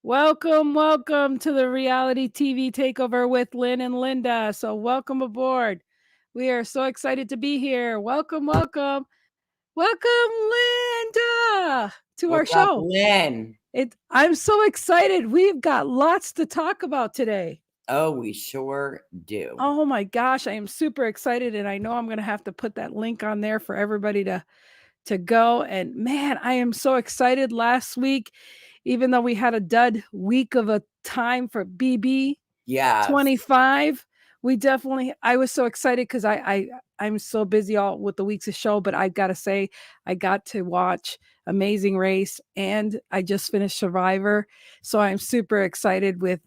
Welcome to the Reality TV Takeover with Lynn and Linda. So, welcome aboard. We are so excited to be here. Welcome, Linda, to our What's up, show. Lynn? I'm so excited. We've got lots to talk about today. Oh, we sure do. Oh my gosh, I am super excited, and I know I'm going to have to put that link on there for everybody to go. And man, I am so excited. Last week, even though we had a dud week of a time for BB Yes. 25, I was so excited because I'm so busy all with the weeks of show, but I gotta say, I got to watch Amazing Race and I just finished Survivor. So I'm super excited with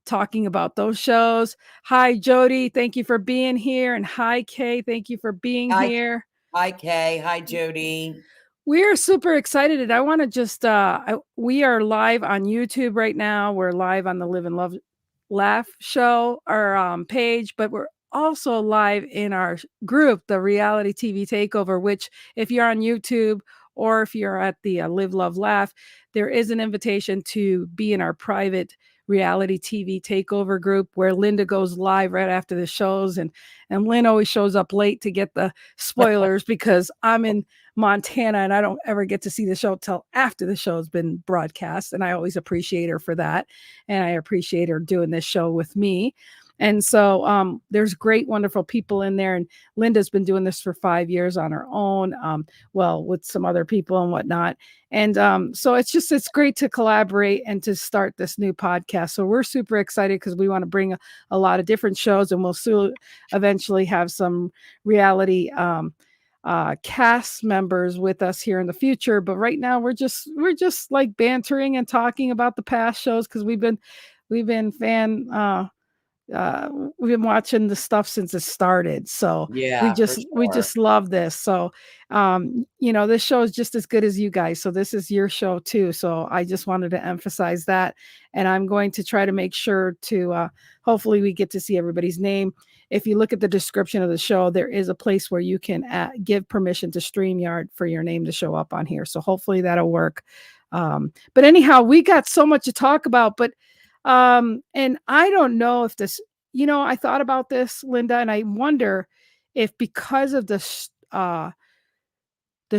talking about those shows. Hi, Jody. Thank you for being here. And hi, Kay. Thank you for being here. Hi, Kay. Hi, Jody. We are super excited, and I want to just we are live on YouTube right now. We're live on the Live and Love Laugh show, our page, but we're also live in our group, the Reality TV Takeover, which if you're on YouTube or if you're at the Live, Love, Laugh, there is an invitation to be in our private Reality TV Takeover group where Linda goes live right after the shows, and Lynn always shows up late to get the spoilers because I'm in Montana and I don't ever get to see the show till after the show's been broadcast, and I always appreciate her for that, and I appreciate her doing this show with me. And so there's great, wonderful people in there. And Linda's been doing this for 5 years on her own, with some other people and whatnot. And so it's great to collaborate and to start this new podcast. So we're super excited because we want to bring a lot of different shows, and we'll soon eventually have some reality cast members with us here in the future. But right now we're just like bantering and talking about the past shows because we've been we've been watching the stuff since it started. So Yeah, for sure. we just love this. So this show is just as good as you guys. So this is your show too. So I just wanted to emphasize that. And I'm going to try to make sure to hopefully we get to see everybody's name. If you look at the description of the show, there is a place where you can give permission to StreamYard for your name to show up on here. So hopefully that'll work. But anyhow, we got so much to talk about, but and I don't know if this, I thought about this, Linda, and I wonder if because of the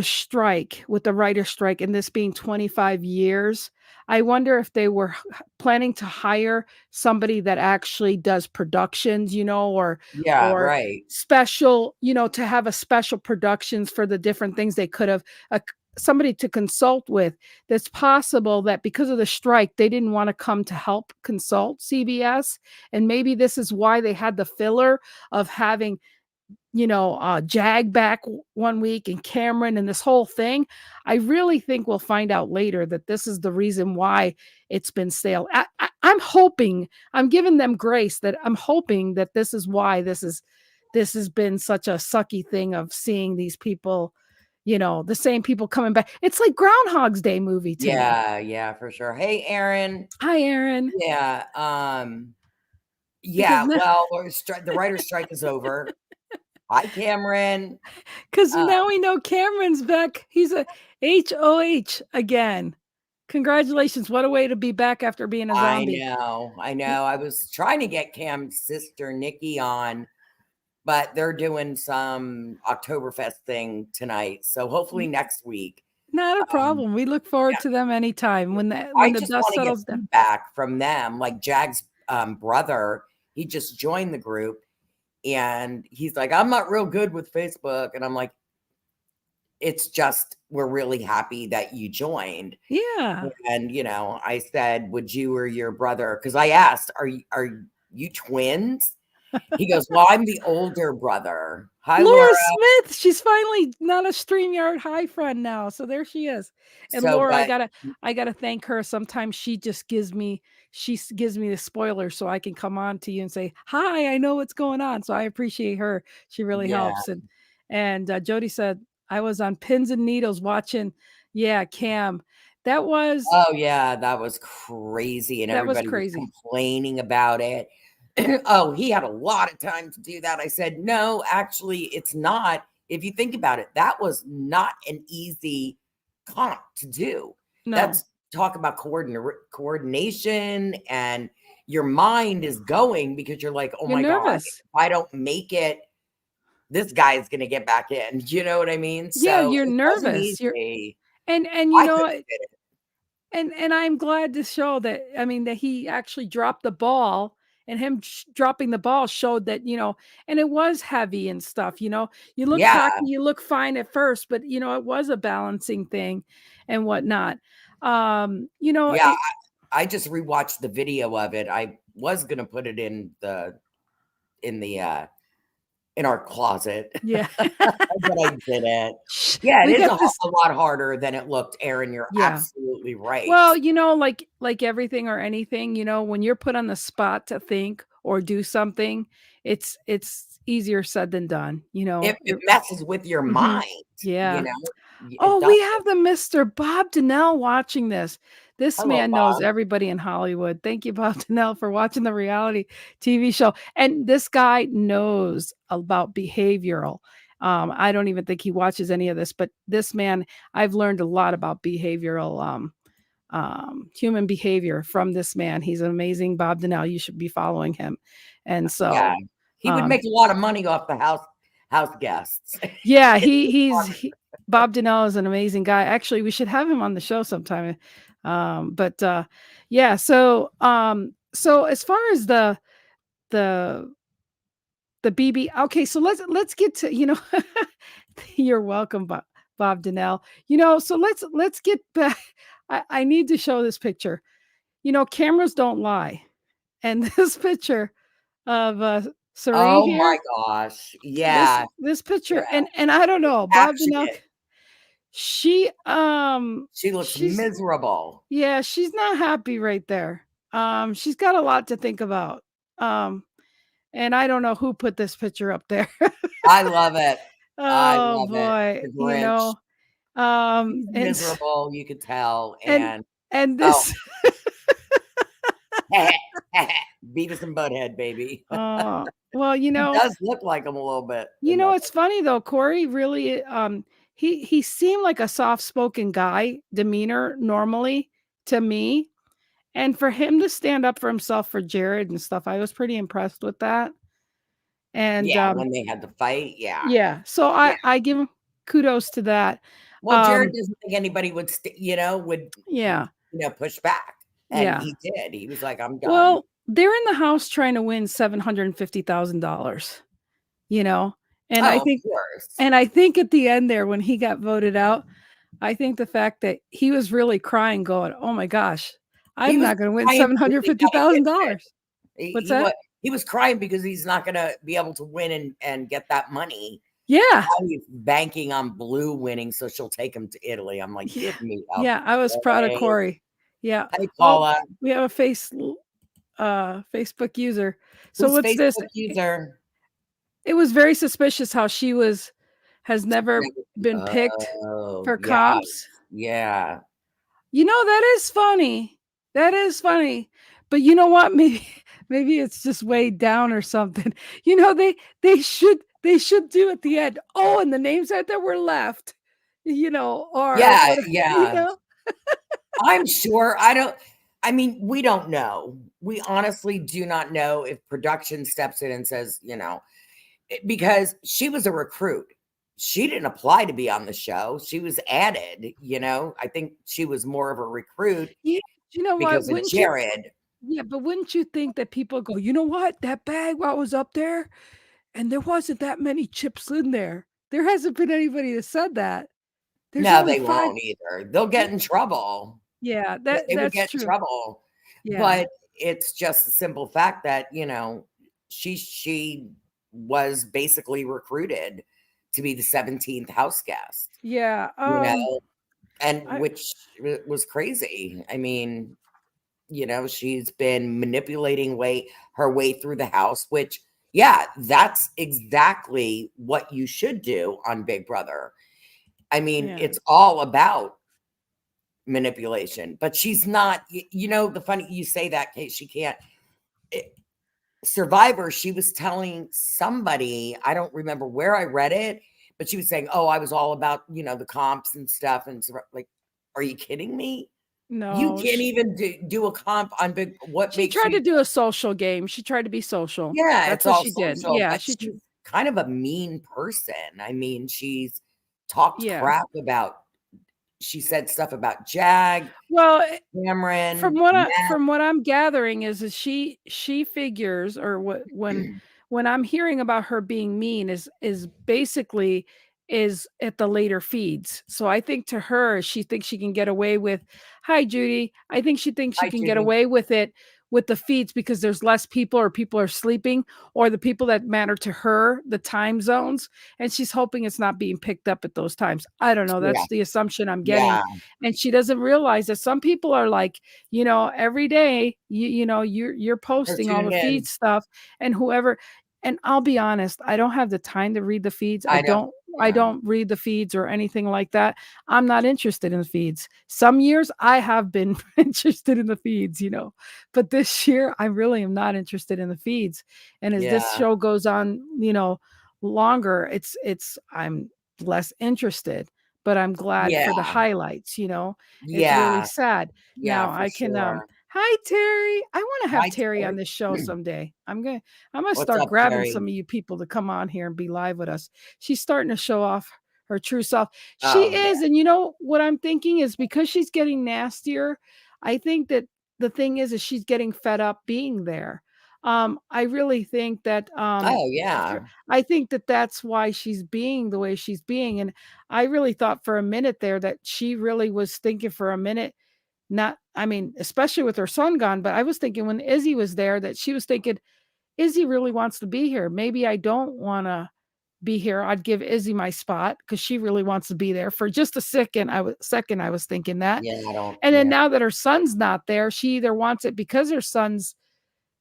strike, with the writer's strike, and this being 25 years, I wonder if they were planning to hire somebody that actually does productions, or Yeah, right. special, to have a special productions for the different things they could have, somebody to consult with. That's possible that because of the strike, they didn't want to come to help consult CBS. And maybe this is why they had the filler of having Jag back 1 week and Cameron and this whole thing. I really think we'll find out later that this is the reason why it's been stale. I'm hoping, I'm giving them grace, that I'm hoping that this is why this has been such a sucky thing of seeing these people, the same people coming back. It's like Groundhog's Day movie to me. Yeah, for sure. Hey, Aaron. Hi, Aaron. Yeah. Well, the writer's strike is over. Hi, Cameron. Because now we know Cameron's back. He's a HOH again. Congratulations. What a way to be back after being a zombie. I know. I was trying to get Cam's sister, Nikki, on, but they're doing some Oktoberfest thing tonight. So hopefully next week. Not a problem. We look forward to them anytime when the dust settles down. Feedback from them. Like Jag's brother, he just joined the group. And he's like, I'm not real good with Facebook. And I'm like, it's just, we're really happy that you joined. Yeah. And, I said, would you or your brother, because I asked, are you twins? He goes, well, I'm the older brother. Hi, Laura Smith. She's finally not a StreamYard High friend now. So there she is. And so, Laura, I gotta thank her. Sometimes she just gives me the spoilers so I can come on to you and say, hi, I know what's going on. So I appreciate her. She really helps. And Jody said, I was on pins and needles watching. Yeah, Cam. That was. Oh, yeah, that was crazy. And everybody was complaining about it. Oh, he had a lot of time to do that. I said, no, actually, it's not. If you think about it, that was not an easy comp to do. No. That's talk about coordination, and your mind is going because you're like, oh You're my God, nervous. if I don't make it, this guy's going to get back in. You know what I mean? Yeah, So you're it wasn't nervous. easy. And you I know, couldn't fit it. and I'm glad to show that, I mean, that he actually dropped the ball, and him dropping the ball showed that, and it was heavy and stuff, you look Yeah. cocky, you look fine at first, but it was a balancing thing and whatnot. Yeah. I just rewatched the video of it. I was going to put it in the, in our closet, Yeah. but I didn't. Yeah, it We is got this. a lot harder than it looked, Aaron. You're Yeah. absolutely right. Well, like everything or anything, when you're put on the spot to think or do something, it's easier said than done, It messes with your Mhm. mind, you Yeah. know? It Oh, does. we have the Mr. Bob Donnell watching this. This Hello, man knows Bob. everybody in Hollywood. Thank you, Bob Donnell, for watching the reality TV show. And this guy knows about behavioral. I don't even think he watches any of this, but this man, I've learned a lot about behavioral, human behavior from this man. He's an amazing Bob Donnell. You should be following him. And Yeah. so, He would um, make a lot of money off the house guests. yeah, Bob Donnell is an amazing guy. Actually, we should have him on the show sometime. But yeah, so as far as the BB, okay, so let's get to, you're welcome, Bob Donnell. So let's get back. I need to show this picture. Cameras don't lie. And this picture of Cerie Oh my here, gosh. this Yeah. this Yeah. picture, and I don't know, Bob Donnell, Passionate. she She looks she's miserable. yeah, she's not happy right there. She's got a lot to think about. Um, and I don't know who put this picture up there. I love it. I Oh love it. boy, The Grinch. He's and miserable, you could tell, and and and oh, this Beavis and Butthead, baby. well, He does look like him a little bit in that. it's funny though, Corey really he seemed like a soft-spoken guy, demeanor normally to me. And for him to stand up for himself for Jared and stuff, I was pretty impressed with that. And Yeah, when they had the fight, yeah. yeah, so Yeah. I give him kudos to that. Well, Jared doesn't think anybody would would, Yeah, push back, and yeah. he did. He was like, "I'm done." Well, they're in the house trying to win $750,000, you know? And I Oh, of think course. and I think at the end there when he got voted out, I think the fact that he was really crying going, "Oh my gosh, He I'm was not gonna win crying because he's gotta get $750,000." What's that? he was crying because he's not gonna be able to win and get that money. Yeah. Now he's banking on Blue winning, so she'll take him to Italy. I'm like, Yeah. "Give me a Yeah, I was proud of break." Corey. Yeah. Hey, Oh, Paula. we have a Facebook user. So Who's what's this? Facebook user? It was very suspicious how she has never been picked Oh, for yes. comps. Yeah. That is funny. That is funny. But you know what? Maybe it's just weighed down or something. They should do at the end. Oh, and the names that were left, or Yeah, what, yeah. I'm sure. I mean, we don't know. We honestly do not know if production steps in and says, because she was a recruit. She didn't apply to be on the show. She was added. I think she was more of a recruit yeah, you know what? because of Wouldn't you? Jared. Yeah, but wouldn't you think that people go, you know what? That bag while I was up there, and there wasn't that many chips in there. There hasn't been anybody that said that. There's No, only they 5. won't either. They'll get in trouble. Yeah, They would that's get in true. trouble. Yeah. But it's just a simple fact that, she was basically recruited to be the 17th house guest, Yeah, you know, and I which was crazy. I mean, she's been manipulating her way through the house, which, yeah, that's exactly what you should do on Big Brother. I mean, yeah. it's all about manipulation, but she's not, the funny you say that, Kate, she can't. Survivor, she was telling somebody, I don't remember where I read it, but she was saying, "Oh, I was all about, the comps and stuff." And so, like, are you kidding me? You No, can't even do a comp on big. What she makes tried you? to do a social game. She tried to be social. Yeah, That's it's what all she did. social, Yeah, but she's kind of a mean person. I mean, she's talked yeah. crap about. She said stuff about Jag, Well, Cameron, from what I'm gathering is she figures, or when I'm hearing about her being mean is basically is at the later feeds. So I think to her, she thinks she can get away with, "Hi, Judy." I think she thinks she Hi, can get Judy. away with it with the feeds because there's less people or people are sleeping or the people that matter to her, the time zones, and she's hoping it's not being picked up at those times. I don't know. Yeah, That's the assumption I'm getting. yeah. And she doesn't realize that some people are like, every day you're They're posting all the tuning feed in. stuff, and whoever, and I'll be honest, I don't have the time to read the feeds. I don't. I Yeah, don't read the feeds or anything like that. I'm not interested in the feeds. Some years I have been interested in the feeds, but this year I really am not interested in the feeds. And as this yeah, show goes on, longer, it's I'm less interested, but I'm glad for the yeah, highlights. It's really yeah, sad. yeah, Now for I can sure. hi Terry. I want to have Hi, Terry on Terry. this show someday. I'm gonna What's start up, grabbing Terry? some of you people to come on here and be live with us. She's starting to show off her true self. She Oh yeah, is, and you know what I'm thinking is because she's getting nastier, I think that the thing is she's getting fed up being there. I really think that oh yeah, I think that that's why she's being the way she's being. And I really thought for a minute there that she really was thinking for a minute, not, I mean, especially with her son gone, but I was thinking when Izzy was there that she was thinking, Izzy really wants to be here. Maybe I don't want to be here. I'd give Izzy my spot because she really wants to be there for just a second. I was thinking that. yeah. I don't. And then Yeah, now that her son's not there, she either wants it because her son's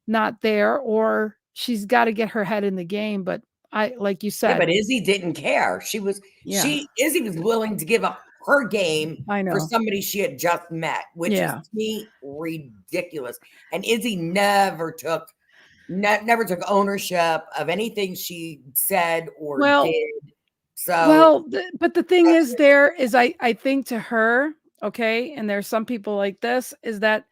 not there or she's got to get her head in the game. But like you yeah. said, But Izzy didn't care. She was. yeah, Izzy was willing to give up her game I for know. somebody she had just met, which is Yeah. to me ridiculous. And Izzy never took ownership of anything she said or Well, did. So but the thing is, there is, I think to her, okay, and there's some people like this, is that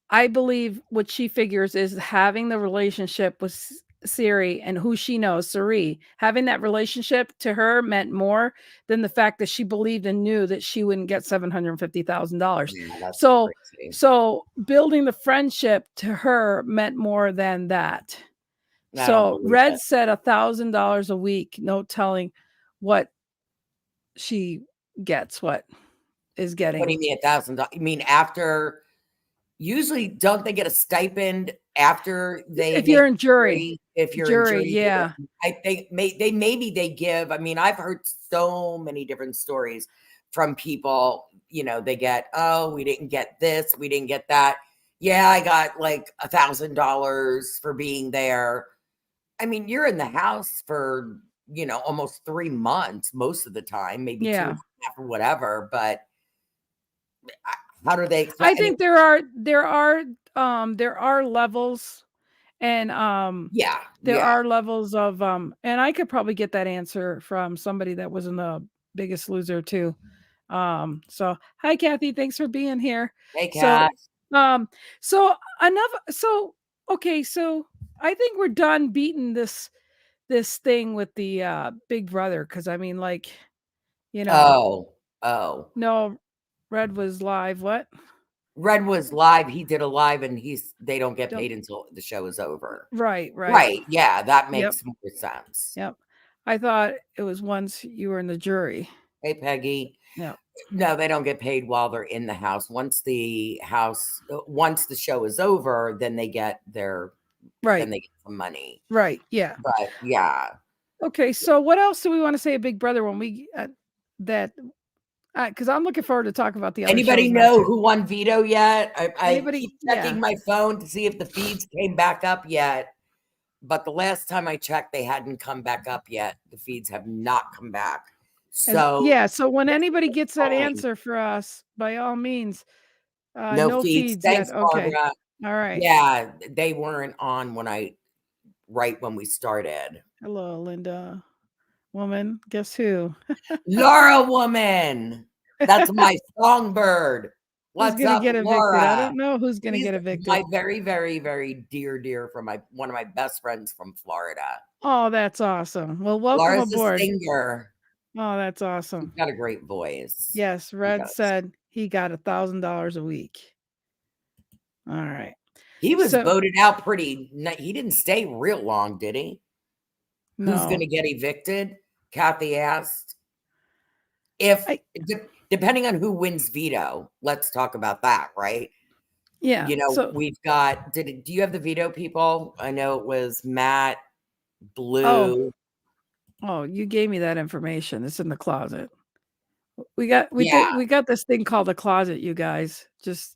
I believe what she figures is having the relationship with Siri and who she knows, Siri, having that relationship to her meant more than the fact that she believed and knew that she wouldn't get $750,000. yeah, that's So, crazy. so building the friendship to her meant more than that. I don't So believe Red it. said $1,000 a week, no telling what she gets, what is What do getting. you mean $1,000? You mean after? Usually, don't they get a stipend after they If make you're in jury, jury? If you're in jury, jury, yeah. I think maybe they give. I mean, I've heard so many different stories from people. They get, oh, we didn't get this, we didn't get that. Yeah, I got like $1,000 for being there. I mean, you're in the house for almost 3 months most of the time, maybe two and Yeah. a half or whatever. But how do they I expect? And think there are levels, and yeah, there yeah. are levels of and I could probably get that answer from somebody that was in The Biggest Loser too. So hi Kathy, thanks for being here. Hey, So Kat. um so enough, so okay, so I think we're done beating this thing with the Big Brother, because I mean, like, you know, Oh, oh. no, Red was live. What? Red was live. He did a live, and they don't get Don't, paid until the show is over. right, right. Right? Yeah, that Yep, makes more sense. yep. I thought it was once you were in the jury. Hey, Peggy. Yep. No, they don't get paid while they're in the house. Once the show is over, then Right, they get some money. right. Yeah. But yeah, Okay. So what else do we want to say at Big Brother when we that? Because I'm looking forward to talk about the other anybody shows now know too. who won veto yet? I keep Anybody? checking Yeah. my phone to see if the feeds came back up yet. But the last time I checked, they hadn't come back up yet. The feeds have not come back. So Yeah. So when anybody gets that fine. answer for us, by all means, No no feeds. feeds Thanks, yet. Okay. Barbara. All right. Yeah, they weren't on right when we started. Hello, Linda. Woman. Guess who? Laura woman. That's my songbird. Who's What's gonna up, get evicted? I Laura? don't know who's gonna She's get my evicted. very, very, very dear from one of my best friends from Florida. Oh, that's awesome. Well, welcome Laura's a aboard. singer. Oh, that's She's awesome. got a great voice. Yes, She Red does. said he got $1,000 a week. All right. He was So voted out he didn't stay real long, did he? Who's no, gonna get evicted? Kathy asked. If I depending on who wins veto, let's talk about that, right? yeah. So We've got do you have the veto people? I know it was Matt, oh Blue. oh, you gave me that information. It's in the closet. Yeah. We got this thing called a closet, you guys. Just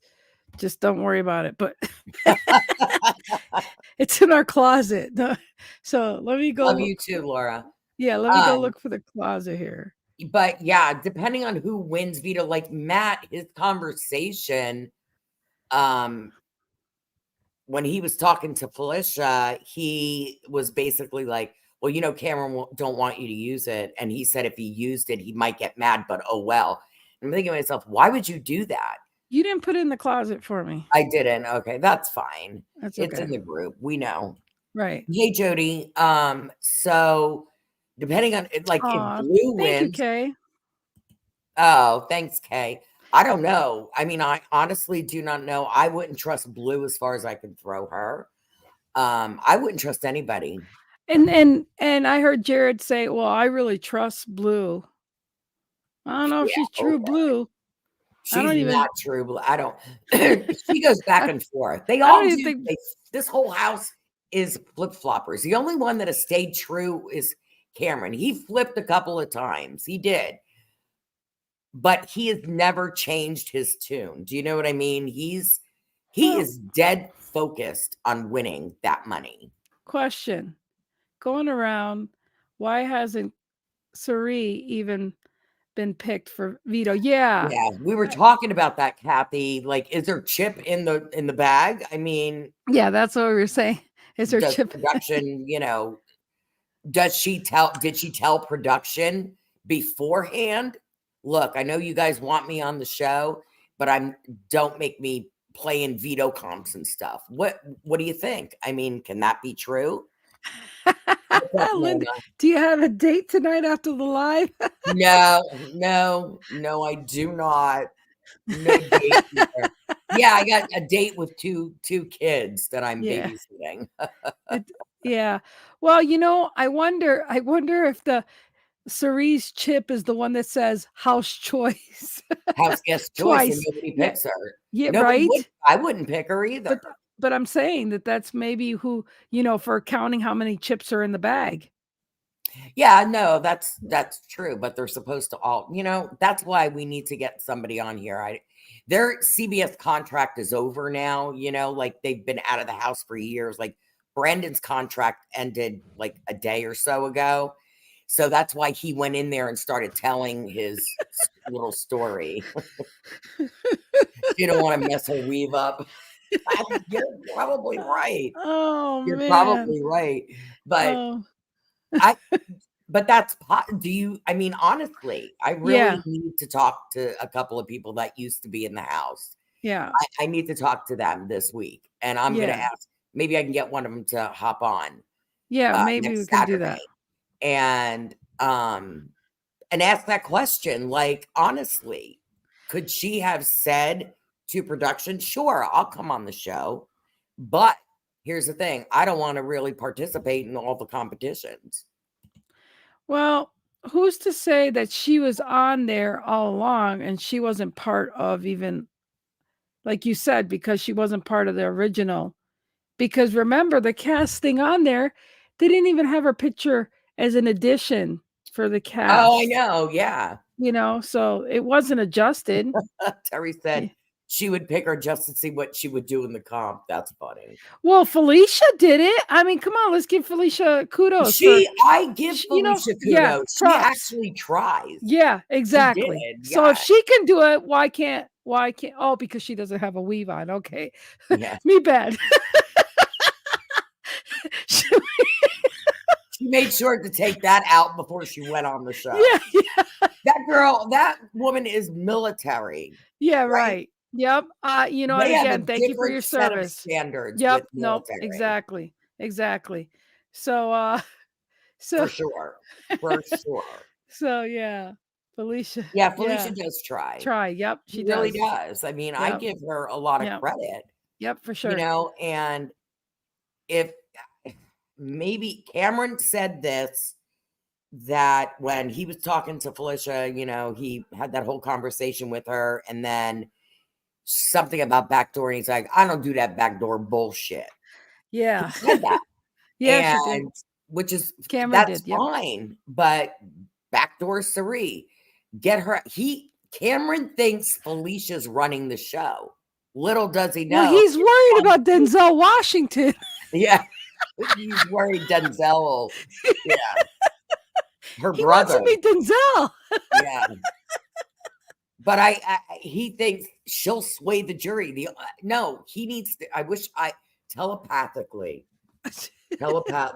don't worry about it. But it's in our closet. So let me go Love you look. too, Laura. Yeah, let me go Um, look for the closet here. but yeah, depending on who wins veto, like Matt, his conversation, um, when he was talking to Felicia, he was basically like, well, Cameron don't want you to use it. And he said if he used it, he might get mad, but oh well. I'm thinking to myself, why would you do that? You didn't put it in the closet for me. I didn't. Okay, that's fine. That's It's okay. in the group. We know. Right. Hey, Jody. So depending on like if Aw, Blue thank you, wins, Kay. oh, thanks, Kay. I don't know. I mean, I honestly do not know. I wouldn't trust Blue as far as I can throw her. I wouldn't trust anybody. And I heard Jared say, "Well, I really trust Blue." I don't know if Yeah, she's true okay. blue. I She's don't even not true. I don't. She goes back I, and forth. They I don't all even do. think This whole house is flip floppers. The only one that has stayed true is Cameron. He flipped a couple of times. He did, but he has never changed his tune. Do you know what I mean? He well, is dead focused on winning that money. question. Going around, why hasn't Suri even been picked for veto? Yeah. Yeah, we were I, talking about that, Kathy. Like, is there chip in the bag? I mean, yeah, that's what we were saying. Is her does chip production, did she tell production beforehand? Look, I know you guys want me on the show, but don't make me play in veto comps and stuff. What do you think? I mean, can that be true? What's up, Linda, Mona? do you have a date tonight after the live? No, I do not. No date here. Yeah, I got a date with two kids that I'm Yeah. babysitting. It, yeah. Well, I wonder if the Cerise chip is the one that says house choice House guest choice, and twice. nobody Yeah. picks her. Yeah, Nobody would. right? I wouldn't pick her But either. but I'm saying that that's maybe who, for counting how many chips are in the bag. Yeah, no, that's true, but they're supposed to all, that's why we need to get somebody on here. Their CBS contract is over now, like they've been out of the house for years. Like Brandon's contract ended like a day or so ago. So that's why he went in there and started telling his little story. You don't want to mess her weave up. You're probably right. Oh You're man. probably right. But Oh I But do you I mean, honestly, I yeah. really need to talk to a couple of people that used to be in the house. Yeah. I need to talk to them this week, and I'm gonna Yeah. ask maybe I can get one of them to hop on, Yeah, maybe we next can do that. Saturday and, um, and ask that question, like, honestly, could she have said to production, "Sure, I'll come on the show, but here's the thing, I don't wanna really participate in all the competitions." Well, who's to say that she was on there all along and she wasn't part of, even like you said, because she wasn't part of the original. Because remember, the casting on there, they didn't even have her picture as an addition for the Oh, I cast, know, yeah. so it wasn't adjusted. Terry Yeah. said she would pick her just to see what she would do in the comp. That's funny. Well, Felicia did it. I mean, come on, let's give Felicia kudos for I give Felicia yeah, kudos. She props. actually tries. Yeah, She did. exactly. So if Yeah. she can do it, why can't oh, because she doesn't have a weave on. Okay. Yeah. Me bad. She made sure to take that out before she went on the show. Yeah, yeah. That woman is military, Yeah, right? right. Yep. You know, and They have a again, thank you for different your set of service. standards with Yep. Nope. military, Exactly. Exactly. So, so, for sure, for sure. so yeah, Felicia. Yeah, Felicia Yeah. does try. Try. Yep. She She really does. does. I mean, I Yep. give her a lot of Yep. credit, Yep. For sure. and if maybe Cameron said this, that when he was talking to Felicia, he had that whole conversation with her, and then something about backdoor, and he's like, I don't do that backdoor bullshit. He Yeah. said that. Yeah, she did. And which is Cameron that's did. Yep. fine, but backdoor Cerie, get her. Cameron thinks Felicia's running the show. Little does he Well, know. he's worried about Denzel Washington. Yeah, he's worried Denzel. Yeah, her He wants to brother. meet Denzel. Yeah, but he thinks she'll sway the jury. No, he needs to. I wish I telepathically.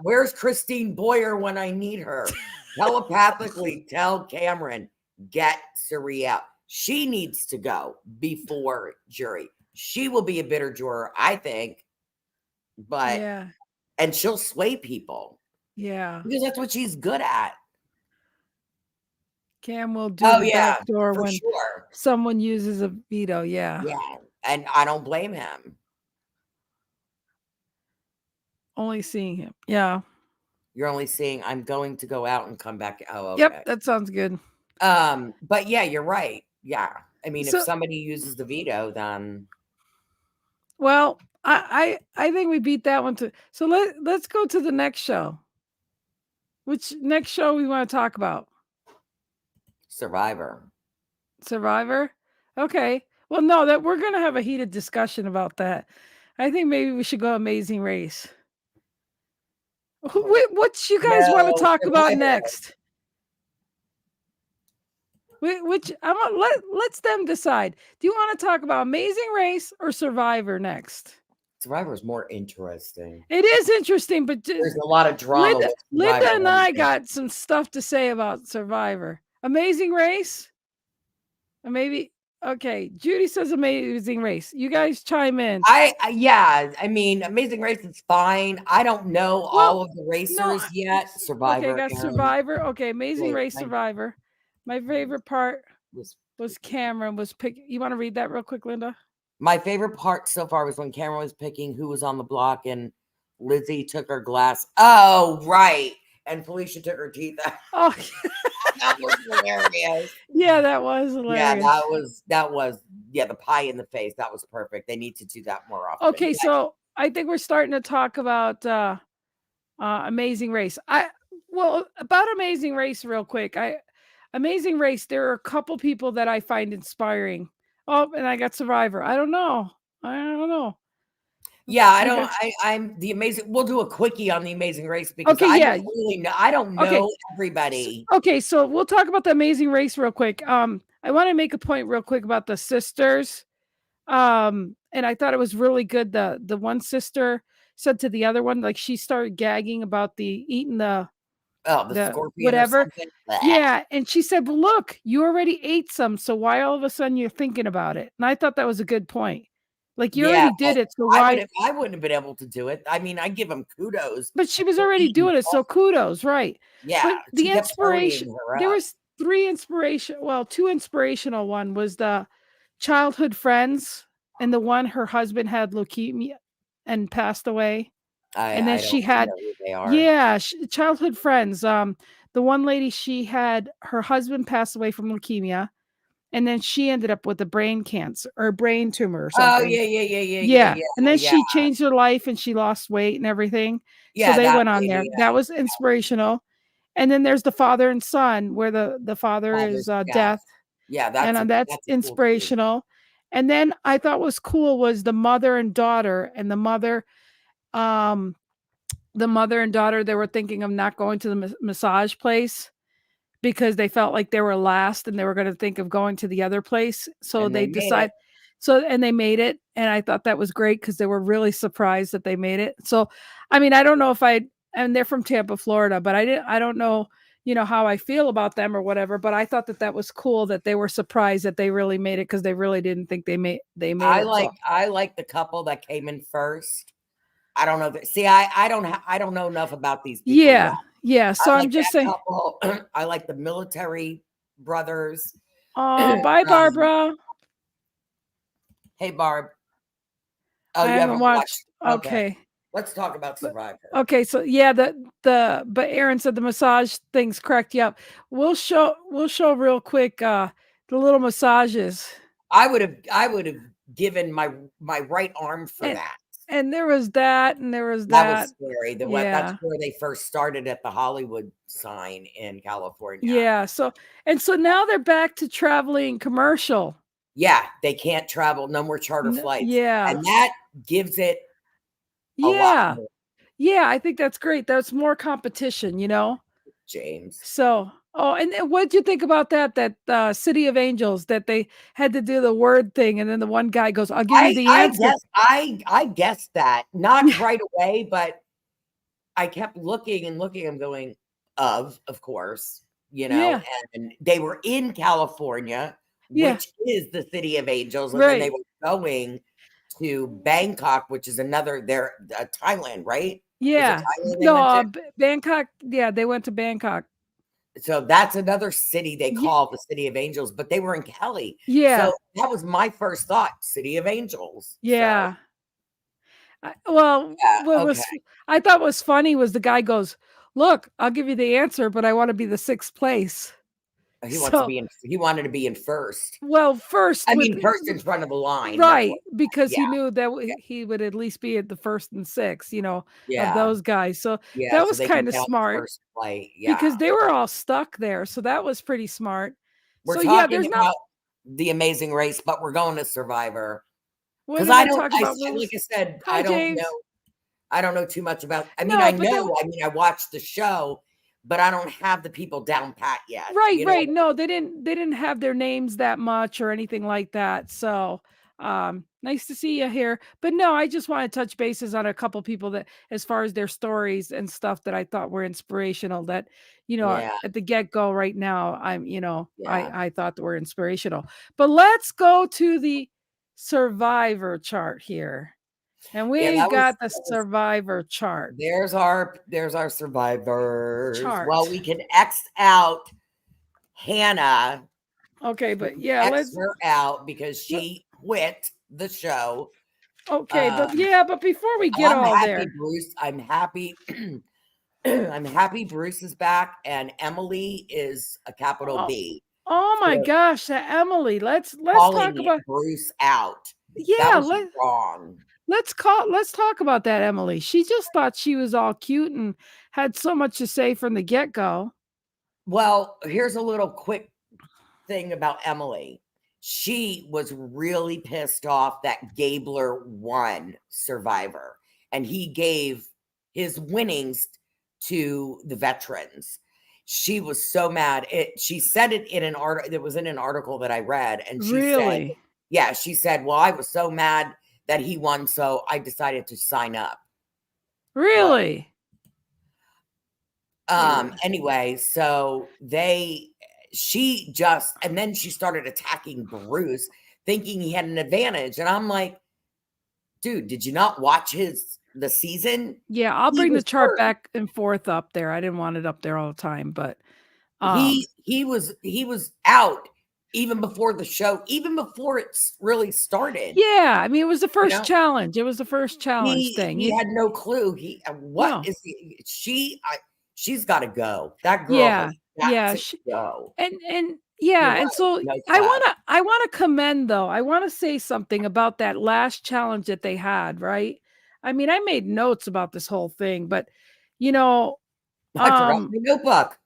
Where's Christine Boyer when I need her? Telepathically tell Cameron, get Cerie out. She needs to go before jury. She will be a bitter juror, I think, Yeah. and she'll sway people Yeah. because that's what she's good at. Cam will do Oh the yeah, back door for when sure. someone uses a veto. Yeah. Yeah, and I don't blame him. Only seeing him. Yeah. You're only seeing I'm going to go out and come back. Oh, okay. Yep. That sounds good. But yeah, you're right. Yeah. I mean, if So, somebody uses the veto, then well, I think we beat that one too. So let's go to the next show. Which next show we want to talk about? Survivor. Survivor? Okay. Well, no, that we're gonna have a heated discussion about that. I think maybe we should go Amazing Race. What you guys want to No, talk about Survivor. next? Which let's them decide. Do you want to talk about Amazing Race or Survivor next? Survivor is more interesting. It is interesting, but There's a lot of drama with Linda Survivor. and I got some stuff to say about Survivor. Amazing Race? Or maybe okay. Judy says Amazing Race. You guys chime in. Yeah, I mean, Amazing Race is fine. I don't know all of the racers yet. Okay, Survivor. got Survivor. Okay, Amazing Race, Survivor. My favorite part was Cameron was picking. You want to read that real quick, Linda? My favorite part so far was when Cameron was picking who was on the block and Lizzie took her glass. Oh, right. And Felicia took her teeth out. Oh, That was hilarious. Yeah, that was hilarious. Yeah, that was the pie in the face. That was perfect. They need to do that more often. Okay, so I think we're starting to talk about Amazing Race. About Amazing Race real quick. Amazing Race, there are a couple people that I find inspiring. Oh, and I got Survivor. I don't know. Yeah, I'm the Amazing. We'll do a quickie on the Amazing Race because Okay, I yeah. don't really know. I don't know everybody. Okay, so we'll talk about the Amazing Race real quick. I want to make a point real quick about the sisters. And I thought it was really good. The one sister said to the other one, like she started gagging about eating the scorpion whatever. or something. Yeah, and she said, "Well, look, you already ate some, so why all of a sudden you're thinking about it?" And I thought that was a good point. Like you already did it, so why? I wouldn't have been able to do it. I mean, I give them kudos. But she was already doing it, so kudos, right? Yeah, but the inspiration there up. was two inspirational. One was the childhood friends, and the one her husband had leukemia and passed away. And then she had childhood friends. The one lady, she had her husband passed away from leukemia, and then she ended up with a brain cancer or brain tumor or something. Oh yeah. And then she changed her life and she lost weight and everything. So they went on there. That was inspirational. And then there's the father and son, where the father is death. Yeah, that's inspirational. Cool. And then I thought was cool was the mother and daughter, and the mother and daughter, they were thinking of not going to the massage place because they felt like they were last and they were going to think of going to the other place. So they decided. And they made it. And I thought that was great because they were really surprised that they made it. So, I mean, I don't know if and they're from Tampa, Florida, but I don't know, how I feel about them or whatever, but I thought that was cool that they were surprised that they really made it, because they really didn't think they made it. So I like the couple that came in first. I don't know. See, I don't know enough about these people yet. yeah. So I I'm like just that saying, couple. I like the military brothers. oh, bye, Barbara. Hey, Barb. Oh, I you haven't haven't watched. watched? Okay. Okay. Let's talk about Survivor. Okay, so yeah, but Aaron said the massage things cracked you up. We'll show real quick the little massages. I would have given my right arm for And that. and there was that, and there was That was that. scary. That's Yeah. where they first started, at the Hollywood sign in California. Yeah. So now they're back to traveling commercial. Yeah, they can't travel, no more charter flights. Yeah. And that gives it a lot Yeah. more, Yeah, I think that's great. That's more competition, James. So, oh, and then what'd you think about that City of Angels, that they had to do the word thing, and then the one guy goes, "I'll give you the answer." I guessed that. Not Yeah, right away, but I kept looking and looking. I'm going, of course, yeah, and they were in California, yeah, which is the City of Angels, and then they right. were going to Bangkok, which is another Thailand, right? Was it Yeah. Thailand they No, went to? Bangkok. Yeah, they went to Bangkok. So that's another city they Yeah, call the City of Angels, but they were in Cali. yeah, So that was my first thought, City of Angels. So yeah. Well, yeah, what okay. was I thought was funny was the guy goes, "Look, I'll give you the answer, but I want to be the sixth place." So, He wanted to be in first. well, first I with mean, first in front of the line. That's what. right, because Yeah, he knew that yeah, he would at least be at the first and sixth, of yeah, those guys. So yeah. that So was they can kind of get on the smart, first flight. because Yeah, they were all stuck there. So that was pretty smart. we're So yeah, talking there's not. about the Amazing Race, but we're going to Survivor What because did I I don't. talk I about? What like was? I said, Hi, James. I don't know too much about. I mean, I No, but that know. I mean, I watched the show, but I don't have the people down pat yet. right, You know. right. No, they didn't have their names that much or anything like that. So, nice to see you here. But no, I just want to touch bases on a couple people that, as far as their stories and stuff, that I thought were inspirational, that, Yeah, at the get-go right now, yeah, I thought that were inspirational. But let's go to the survivor chart here. And yeah. we got the survivor chart. There's our survivors. Well, Chart. we can X out Hannah. Okay, We but can yeah, X her out because she quit the show. okay, but Um, yeah, but before we get I'm all happy, there, Bruce. I'm happy. I'm happy Bruce is back and Emily is a capital oh, B oh my for gosh, that Emily. Let's talk calling about, Bruce out. That yeah, was wrong. let's talk about that Emily. She just thought she was all cute and had so much to say from the get-go. Well, here's a little quick thing about Emily. She was really pissed off that Gabler won Survivor and he gave his winnings to the veterans. She was so mad. She said it in an article. It was in an article that I read, and she said, Really? "Yeah." She said, "Well, I was so mad that he won, so I decided to sign up." Well, Really? anyway, and then she started attacking Bruce, thinking he had an advantage. And I'm like, dude, did you not watch the season? Yeah, I'll He bring the was chart hurt. back and forth up there. I didn't want it up there all the time, but He was out even before the show, even before it really started. yeah, I mean, it was the You first know, challenge. It was the first challenge thing. he had no clue. What No. is she's got to go. That girl Yeah. has got Yeah, to go. and You're yeah, right. and so No I sweat. wanna I wanna commend, though. I wanna say something about that last challenge that they had, right? I mean, I made notes about this whole thing, but, you know, I forgot um, my notebook.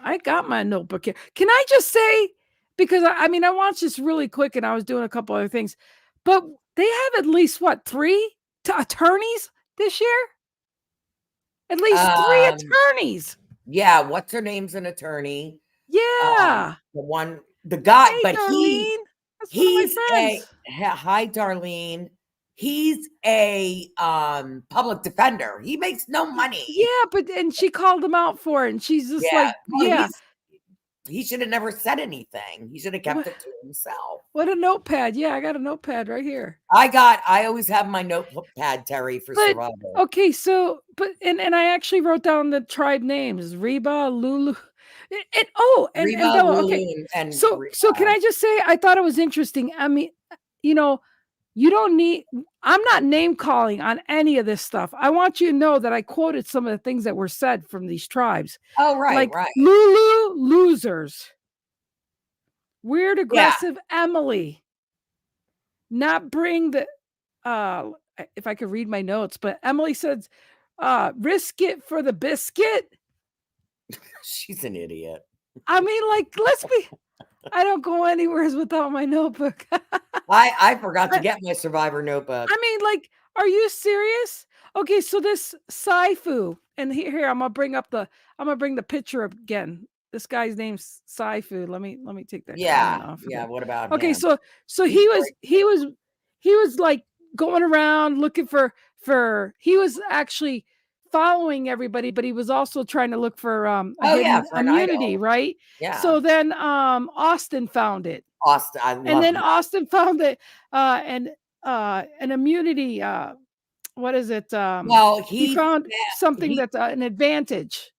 I got my notebook here. Can I just say, because I mean, I watched this really quick and I was doing a couple other things, but they have at least what, 3 attorneys this year? At least 3 Um, attorneys. yeah, what's her name's an attorney. Yeah. The guy, Hey, but Darlene. That's one of my he's friends. hi, Darlene. He's a public defender. He makes no money. Yeah, and she called him out for it, and she's just like, Well, yeah. he should have never said anything. He should have kept it to himself. What a notepad. Yeah, I got a notepad right here. I always have my notepad, Terry, for Survivor. Okay, so and I actually wrote down the tribe names: Reba, Lulu, and Reba, Bella. Lulu, Okay, and so can I just say I thought it was interesting. I mean, you know, you don't need. I'm not name calling on any of this stuff. I want you to know that I quoted some of the things that were said from these tribes. Oh, right, like right. Lulu, losers. Weird, aggressive Emily. Not bring the. If I could read my notes, but Emily says, risk it for the biscuit. She's an idiot. I mean, like, I don't go anywhere without my notebook. I forgot to get my Survivor notebook. I mean, like, are you serious? Okay, so this Saifu, and here I'm gonna bring the picture up again. This guy's name's Saifu. Let me take that comment off. Yeah. What about okay? him? So he was like going around looking for he was actually following everybody, but he was also trying to look for immunity, right? Yeah. So then Austin found it. Austin, I love and then that. Austin found it and an immunity. What is it? Well, he found something that's an advantage.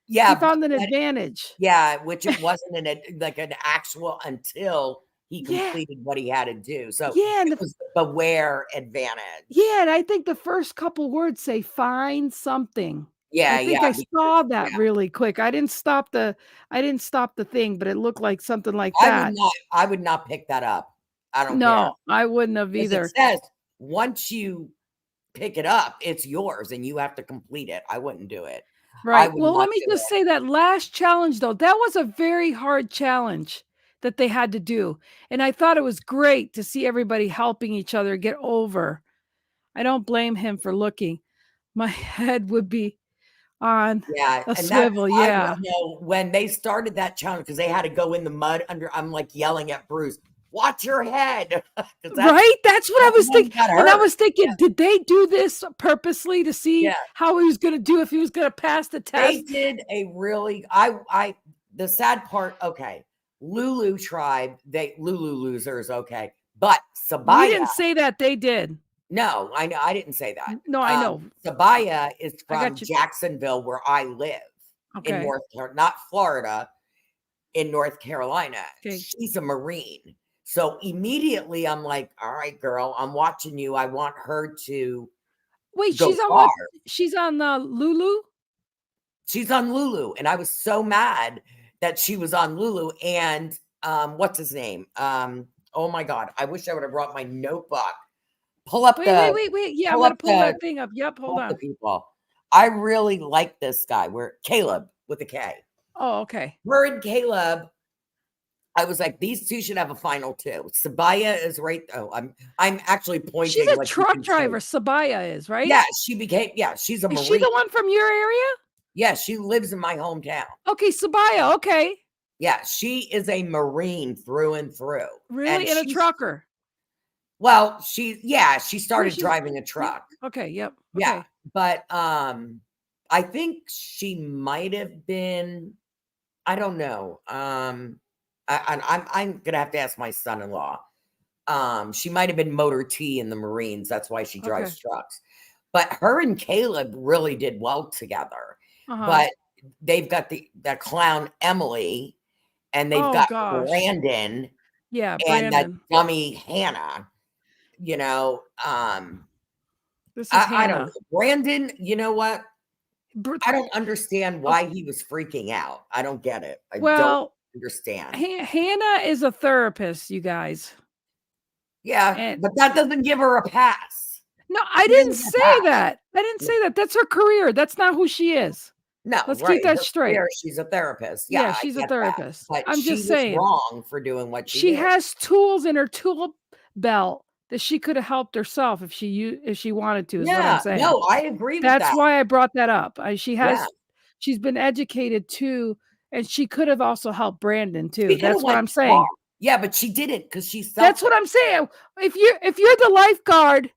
Yeah, he found an advantage. Yeah, which it wasn't an actual until he completed what he had to do. So it was the beware advantage. Yeah, and I think the first couple words say find something. Yeah, I think I saw that really quick. I didn't stop the thing, but it looked like something like that. I would not pick that up. I don't care. No, I wouldn't have either. It says once you pick it up, it's yours and you have to complete it. I wouldn't do it. Right. Well, let me just say that last challenge, though, that was a very hard challenge that they had to do. And I thought it was great to see everybody helping each other get over. I don't blame him for looking. My head would be on a swivel. Yeah. When they started that challenge, because they had to go in the mud I'm like yelling at Bruce, watch your head. Right? That's what I was thinking. And I was thinking, did they do this purposely to see how he was going to do, if he was going to pass the test? They did a really, the sad part, okay, Lulu tribe, Lulu losers, okay. But Sabaya. We didn't say that, they did. No, I know. I didn't say that. No, I know. Sabaya is from Jacksonville, where I live in not Florida, in North Carolina. Okay. She's a Marine. So immediately I'm like, all right, girl, I'm watching you. I want her to. Wait, she's on what? She's on Lulu? She's on Lulu. And I was so mad that she was on Lulu. And what's his name? Oh my God. I wish I would have brought my notebook. Pull up wait. Yeah, I'm gonna pull that thing up. Yep, hold on. People. I really like this guy. Caleb with a K. Oh, okay. Her and Caleb. I was like, these two should have a final two. Sabaya is right. Oh, I'm actually pointing. She's a truck driver. Sabaya is, right? Yeah, she's a Marine. Is she the one from your area? Yeah, she lives in my hometown. Okay, Sabaya. Okay. Yeah, she is a Marine through and through. Really? And a trucker. Well, she started driving a truck. Okay, yep. Yeah. Okay. But I think she might have been, I don't know. I'm gonna have to ask my son-in-law. She might have been motor T in the Marines. That's why she drives trucks. But her and Caleb really did well together. But they've got the clown Emily, and they've got Brandon. Yeah, Brandon. And that dummy Hannah. You know, this is I don't know. Brandon, you know what? I don't understand why he was freaking out. I don't get it. I don't understand. Hannah is a therapist, you guys. Yeah, but that doesn't give her a pass. No, I didn't say that. I didn't say that. That's her career. That's not who she is. No, let's keep that straight. She's a therapist. Yeah, she's a therapist. But I'm just saying, wrong for doing what she did. Has tools in her tool belt that she could have helped herself if she wanted to. Is what I'm saying. No, I agree with that. That's why I brought that up. She's been educated too, and she could have also helped Brandon too. That's what I'm saying. Yeah, but she didn't because she's. That's what I'm saying. If you're the lifeguard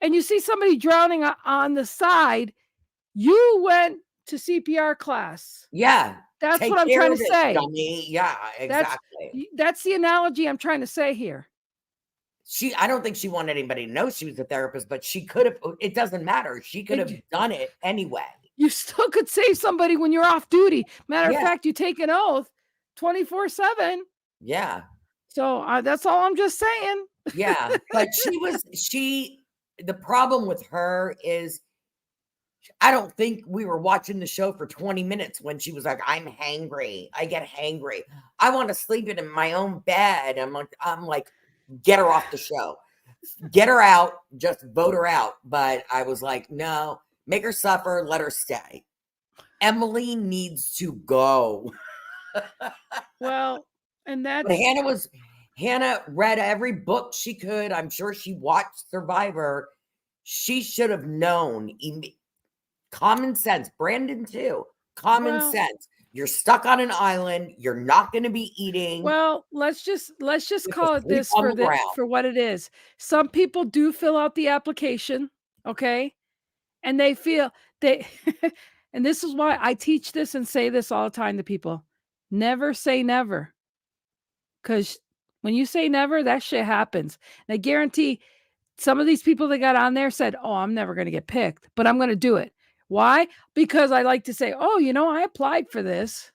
and you see somebody drowning on the side, you went to CPR class. Yeah. That's Take what I'm care trying to of it, say. dummy. Yeah, That's exactly. that's the analogy I'm trying to say here. I don't think she wanted anybody to know she was a therapist, but she could have, it doesn't matter. She could have done it anyway. You still could save somebody when you're off duty. Matter of Yeah. fact, you take an oath 24/7. Yeah. So that's all I'm just saying. Yeah. But the problem with her is I don't think we were watching the show for 20 minutes when she was like, I'm hangry. I get hangry. I want to sleep in my own bed. I'm like, get her off the show. Get her out. Just vote her out. But I was like, no, make her suffer. Let her stay. Emily needs to go. Well, and But that's Hannah read every book she could. I'm sure she watched Survivor. She should have known. Common sense. Brandon too. Common sense. You're stuck on an island. You're not going to be eating. well, let's just You have call to it sleep this on the ground. for what it is. Some people do fill out the application, okay? And they feel they and this is why I teach this and say this all the time to people. Never say never. Cuz when you say never, that shit happens. And I guarantee some of these people that got on there said, "Oh, I'm never going to get picked, but I'm going to do it." Why? Because I like to say, "Oh, I applied for this."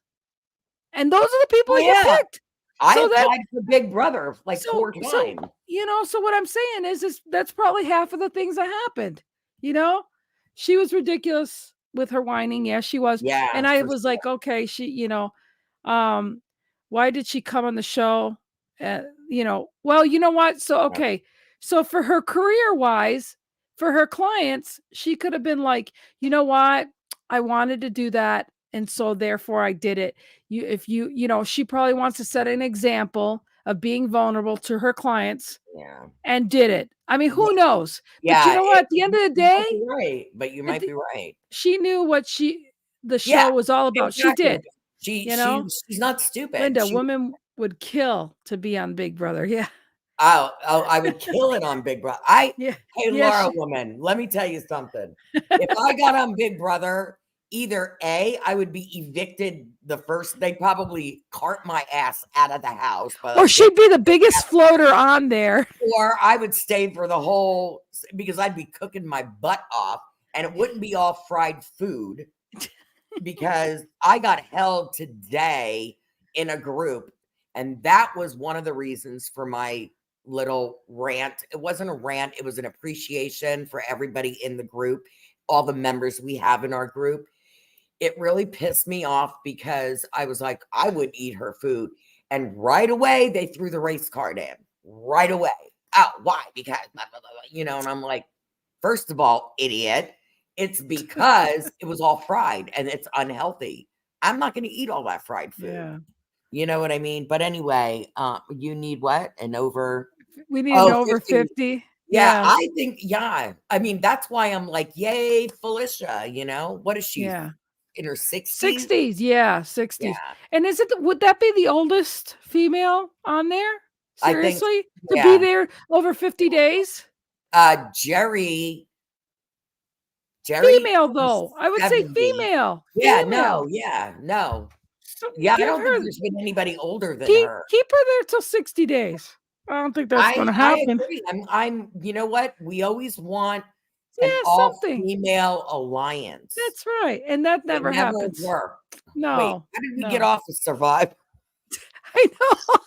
And those are the people Oh, that get yeah. picked. I So that applied for Big Brother like 4 so times. so what I'm saying is that's probably half of the things that happened. You know? She was ridiculous with her whining. Yes, she was. Yeah, And I for was sure. like, okay, um, why did she come on the show? Well, you know what? So okay. So for her career wise, for her clients, she could have been like, you know what? I wanted to do that. And so therefore I did it. She probably wants to set an example of being vulnerable to her clients Yeah. and did it. I mean, who knows? But you Yeah, know what? At the end of the you day, might be right, but you at might the, be right. she knew what the Yeah, show was all about. She exactly. did, She you she know. she's not stupid. Linda, women would kill to be on Big Brother. Yeah. I would kill it on Big Brother. Yeah. Hey, Yeah. Laura, woman, let me tell you something. If I got on Big Brother, either A, I would be evicted they'd probably cart my ass out of the house, Or but she'd be the biggest floater on there. or I would stay for the whole because I'd be cooking my butt off and it wouldn't be all fried food because I got held today in a group. And that was one of the reasons for my little rant. It wasn't a rant, it was an appreciation for everybody in the group, all the members we have in our group. It really pissed me off because I was like, I would eat her food. And right away, they threw the race card in. Right away. Oh, why? Because, blah, blah, blah, blah. And I'm like, first of all, idiot, it's because it was all fried and it's unhealthy. I'm not going to eat all that fried food. Yeah. You know what I mean? But anyway, you need what? We need an over 50. 50. Yeah, Yeah. I think, yeah. I mean, that's why I'm like, yay, Felicia. What is she? Yeah. In her 60s? 60s. Yeah. 60s. Yeah. And would that be the oldest female on there? I think, Seriously? To be yeah. there over 50 days? Jerry Female, though. I would say 70. female. Yeah, Female. no. So Yeah, I give don't think her there's been anybody older than keep her. keep her there till 60 days. I don't think that's gonna I happen. agree. You know what? We always want an Yeah, something. all-female alliance. That's right. And that It never never happens. worked. Wait, No. how did we get No. off of Survive? I know.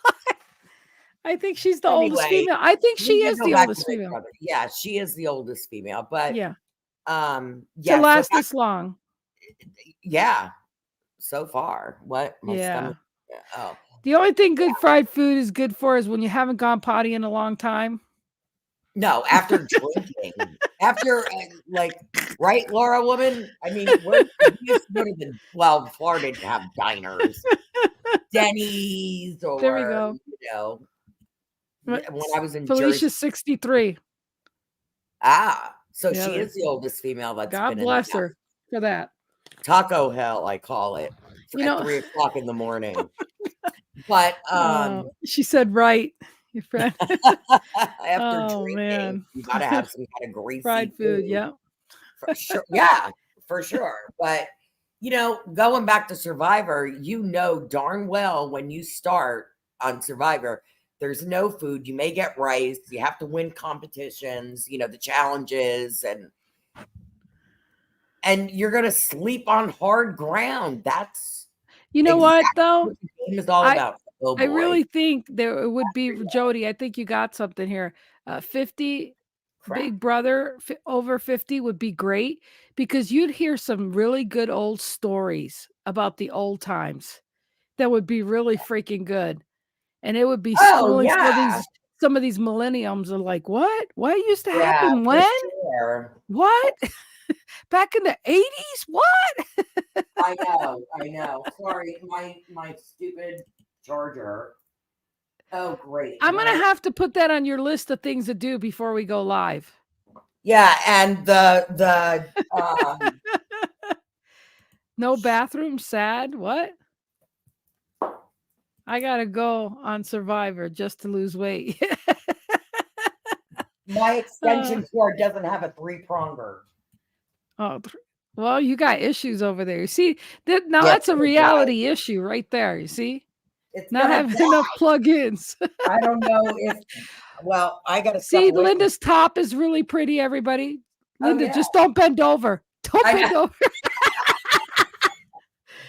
I think she's the oldest Anyway, female. I think she we can is go the back to oldest Big female. Brother. Yeah, she is the oldest female, but Yeah. To yeah, so last this long. yeah, so far. What? My stomach. Yeah. Oh, The only thing good fried food is good for is when you haven't gone potty in a long time. no, after drinking, after right, Laura, woman? I mean, we used to go to Florida didn't have diners, Denny's, There we or, go. when I was in Jersey. Felicia's 63. So Yeah, she is the oldest female that's God been in bless the her for that. Taco hell, I call it, at 3 o'clock in the morning. But she said right. Your friend. After Oh, drinking, man. you gotta have some kind of Fried greasy food, food. yeah. For sure. Yeah, for sure. But going back to Survivor, you know darn well when you start on Survivor, there's no food. You may get rice. You have to win competitions, the challenges, and you're gonna sleep on hard ground. That's You know what, exactly though? what the game is all I about. Oh I boy. really think there it would be Jody, I think you got something here. 50 Crap. Big Brother over 50 would be great because you'd hear some really good old stories about the old times that would be really freaking good. And it would be Oh schooling yeah. some of these millenniums are like, "What? What used to Yeah, happen for when? sure. What? Back in the '80s? What?" I know, I know. Sorry, my stupid charger. Oh, great. I'm gonna Well, have to put that on your list of things to do before we go live. yeah, and the No bathroom, sad, what? I gotta go on Survivor just to lose weight. my Uh, extension cord doesn't have a three-pronger. oh, well, you got issues over there. See, now Yeah, it's that's a gonna die. reality issue right there, you see? It's Not gonna having enough die. plug-ins. I don't know if I gotta step See, away from. Linda's top is really pretty, everybody. Oh Linda, yeah. just don't bend over. Don't I know. bend over.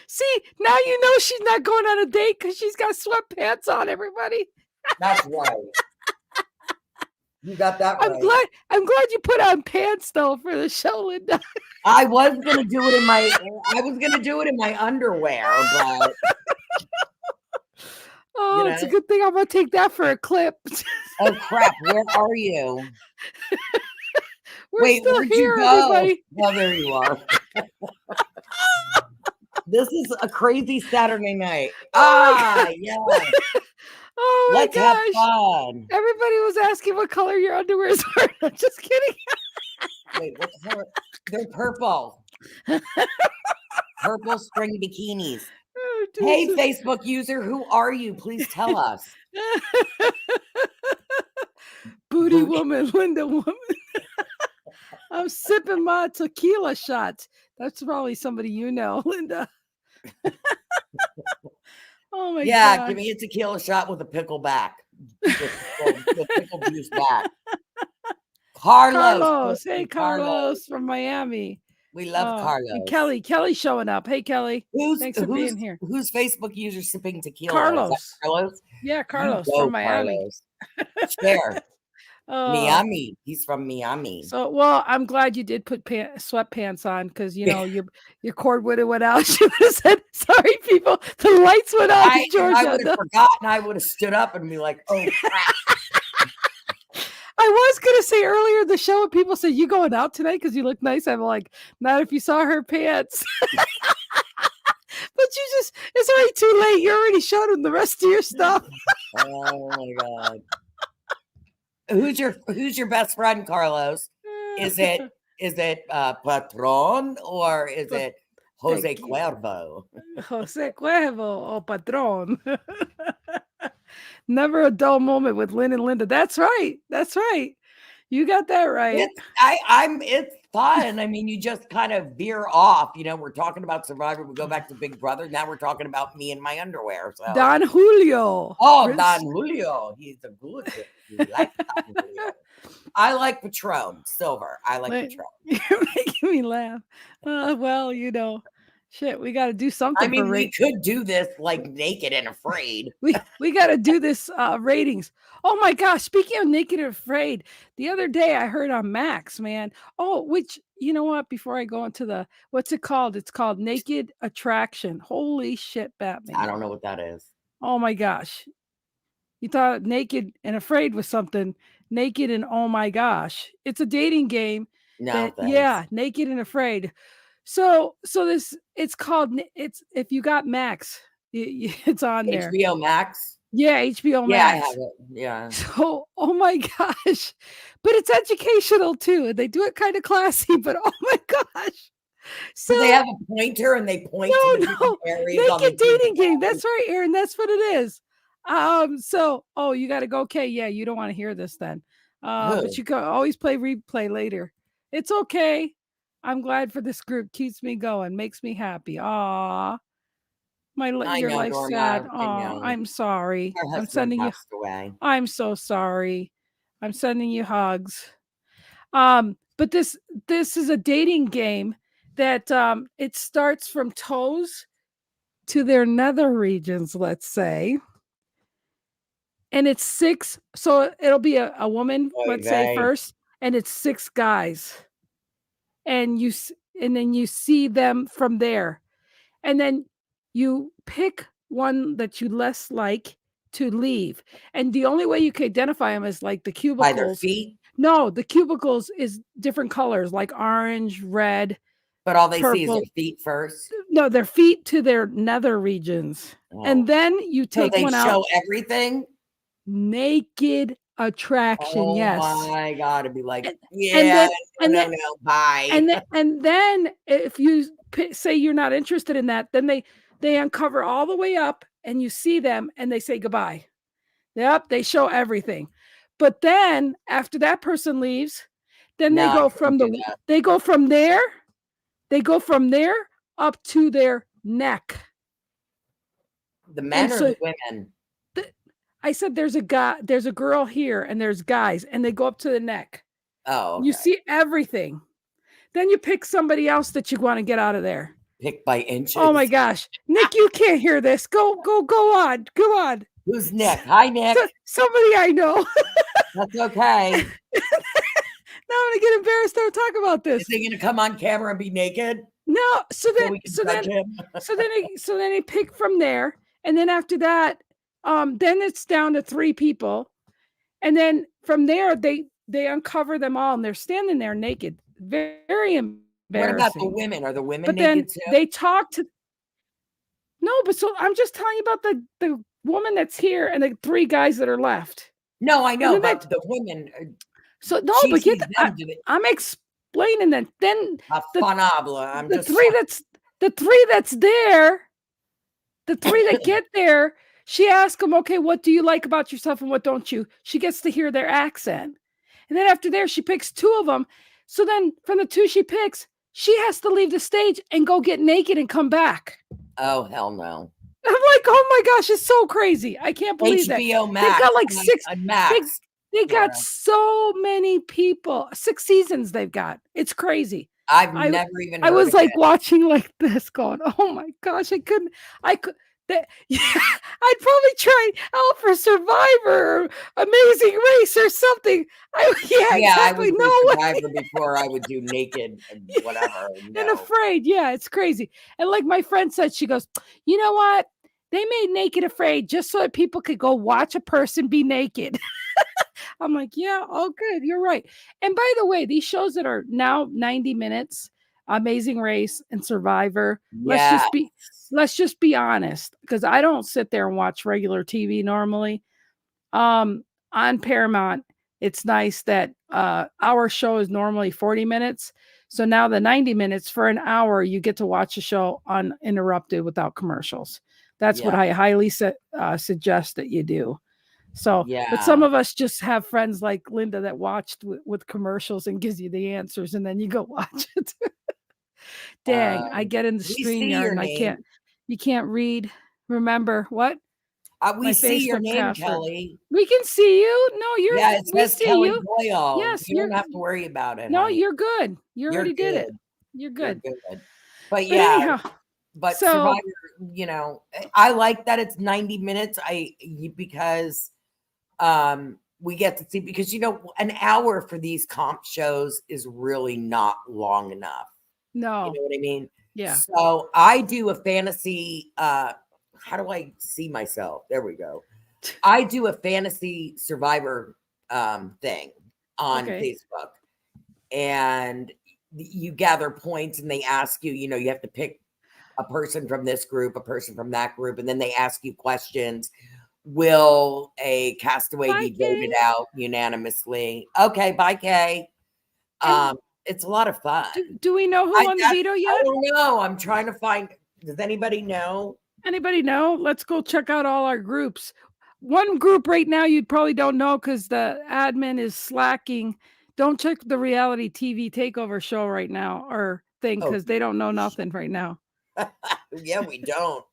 See, now you know she's not going on a date because she's got sweatpants on, everybody. That's right. You got that I'm right. glad you put on pants though for the show, Linda. I was gonna do it in my underwear, but Oh, it's a good thing I'm gonna take that for a clip. oh crap, where are you? We're Wait, still where'd you here, go? everybody. Well, there you are. This is a crazy Saturday night. Oh my Yeah. oh my Let's have gosh. fun. Everybody was asking what color your underwears were. I'm just kidding. Wait, what the hell? They're purple. Purple string bikinis. Oh, Hey, Jesus. Facebook user, who are you? Please tell us. Booty woman, Linda woman. I'm sipping my tequila shot. That's probably somebody you know, Linda. Oh my Yeah, gosh. give me a tequila shot with a pickle back. The pickle juice back. Carlos. Carlos. Hey, Carlos from Miami. We love And Carlos. Kelly's showing up. Hey, Kelly. Who's Thanks for who's being here. who's Facebook user sipping tequila? Is that Carlos. Carlos? Yeah, You Carlos from go, Miami. Carlos. Share. Oh, Miami. He's from Miami. so well, I'm glad you did put sweatpants on because your cord would have went out. She would have said, "Sorry, people, the lights went out in If I Georgia." would have forgotten, I would have stood up and be like, "Oh crap!" I was gonna say earlier in the show when people said, "You going out tonight because you look nice?" I'm like, "Not if you saw her pants." But it's already too late. You already showed them the rest of your stuff. Oh my god. Who's your best friend, Carlos? Is it Patron or is it Jose Thank you. Cuervo? Jose Cuervo or Patron. Never a dull moment with Lynn and Linda. That's right. That's right. You got that right. It's fun. I mean, you just kind of veer off. We're talking about Survivor. We go back to Big Brother. Now we're talking about me and my underwear. So Don Julio. oh, Don Julio. He's a good. We like Don Julio. I like Patron Silver. I like Patron. You're making me laugh. Well, shit, we got to do something I mean, for we could do this like naked and afraid. we got to do this ratings. Oh my gosh, speaking of naked and afraid, the other day I heard on Max, man. Oh, which you know what, before I go into what's it called? It's called Naked Attraction. Holy shit, Batman. I don't know what that is. Oh my gosh. You thought Naked and Afraid was something. Naked and oh my gosh. It's a dating game. No, Yeah, Naked and Afraid. So it's called if you got Max, it's on there. HBO Max. Yeah, HBO Max. Yeah, I have it. Yeah. So, oh my gosh. But it's educational too. And they do it kind of classy, but oh my gosh. So they have a pointer and they point to the different areas. Naked dating game. That's right, Aaron. That's what it is. So, oh, you got to go. Okay, yeah, you don't want to hear this then. But Who? you can always play replay later. It's okay. I'm glad for this group. Keeps me going, makes me happy. Aw, I your know, life sad. Norma. I Aw, know. I'm sorry. Her I'm husband sending you. passed away. I'm so sorry. I'm sending you hugs. But this is a dating game that it starts from toes to their nether regions, let's say. And it's six, so it'll be a woman, Oy let's say vey. first, and it's six guys. And and then you see them from there. And then you pick one that you less like to leave. And the only way you can identify them is like the By their cubicles. feet, No, the cubicles is different colors like orange, red, but all they see is their purple. feet first. No, their feet to their nether regions. And Oh, then you so take they one out. show everything? Naked attraction, Oh yes. my god, it'd be like, And and "Yeah, then and then no, bye." and then if you say you're not interested in that, then they uncover all the way up and you see them and they say goodbye. Yep, they show everything. But then after that person leaves, then No, I couldn't do that. they go from there, up to their neck. The men And or the so women? I said there's a girl here and there's guys and they go up to the neck. Oh, You okay. see everything. Then you pick somebody else that you want to get out of there. Picked by Oh my inches. gosh. Nick, you can't hear this. Go on. Go on. Who's Nick? Hi, Nick. Somebody I know. That's okay. Now I'm gonna get embarrassed to talk about Is this. he gonna come on camera and be naked No, so we can judge him? so then they pick from there, and then after that, then it's down to 3 people, and then from there they uncover them all, and they're standing there naked, very What about the embarrassing. women? Are the women But then naked too? they talk to. No, but so I'm just telling you about the woman that's here and the 3 guys that are left. No, I And know, then but the women, so no, she but sees them do it. I'm explaining that. Then the Fanabla. I'm the just 3 that's the 3 that's there, the 3 that get there, she asks them, "Okay, what do you like about yourself and what don't you?" She gets to hear their accent. And then after there, she picks 2 of them. So then from the 2 she picks, she has to leave the stage and go get naked and come back. oh hell no. I'm like, oh my gosh, it's so crazy. I can't believe that. HBO They've Max. got like 6 Max. they got Laura. so many people. 6 seasons they've got. It's crazy. I've never even I heard was of like it. watching like this going, "Oh my gosh, I could yeah, I'd probably try out for Survivor or Amazing Race or something." Yeah, exactly. I would No do way. Survivor before I would do naked and whatever. And No. Afraid. Yeah, it's crazy. And like my friend said, she goes, "You know what? They made Naked Afraid just so that people could go watch a person be naked." I'm like, yeah, oh, good. You're right. And by the way, these shows that are now 90 minutes, Amazing Race and Survivor, Yeah. let's just be honest, because I don't sit there and watch regular TV normally. On Paramount, it's nice that our show is normally 40 minutes. So now the 90 minutes for an hour, you get to watch a show uninterrupted without commercials. That's what Yeah. I highly suggest that you do. So, but some Yeah. of us just have friends like Linda that watched with commercials and gives you the answers, and then you go watch it. Dang, I get in the We see StreamYard your and name. you can't read. Remember what? We My see your Facebook name, password. Kelly. We can see you. No, Yeah, it we says see Kelly you. Doyle. Yes, You don't have to worry about it, no, honey. you're good. You You're already did it. good. You're You're good. good. But But yeah, anyhow, but so Survivor, I like that it's 90 minutes. Because we get to see, because an hour for these comp shows is really not long enough. You no, know what I mean? yeah, So I do a fantasy, how do I see myself? There we go. I do a fantasy Survivor thing on okay. Facebook, and you gather points, and they ask you, you have to pick a person from this group, a person from that group, and then they ask you questions. Will a castaway Bye, be Kay. voted out unanimously? Okay, bye, Kay. It's a lot of fun. Do we know who won the veto I yet? don't know. I'm trying to find. Does anybody know? Anybody know? Let's go check out all our groups. one group right now you probably don't know because the admin is slacking. Don't check the Reality TV Takeover show right now or thing Oh, because they don't know nothing right now. yeah, we don't.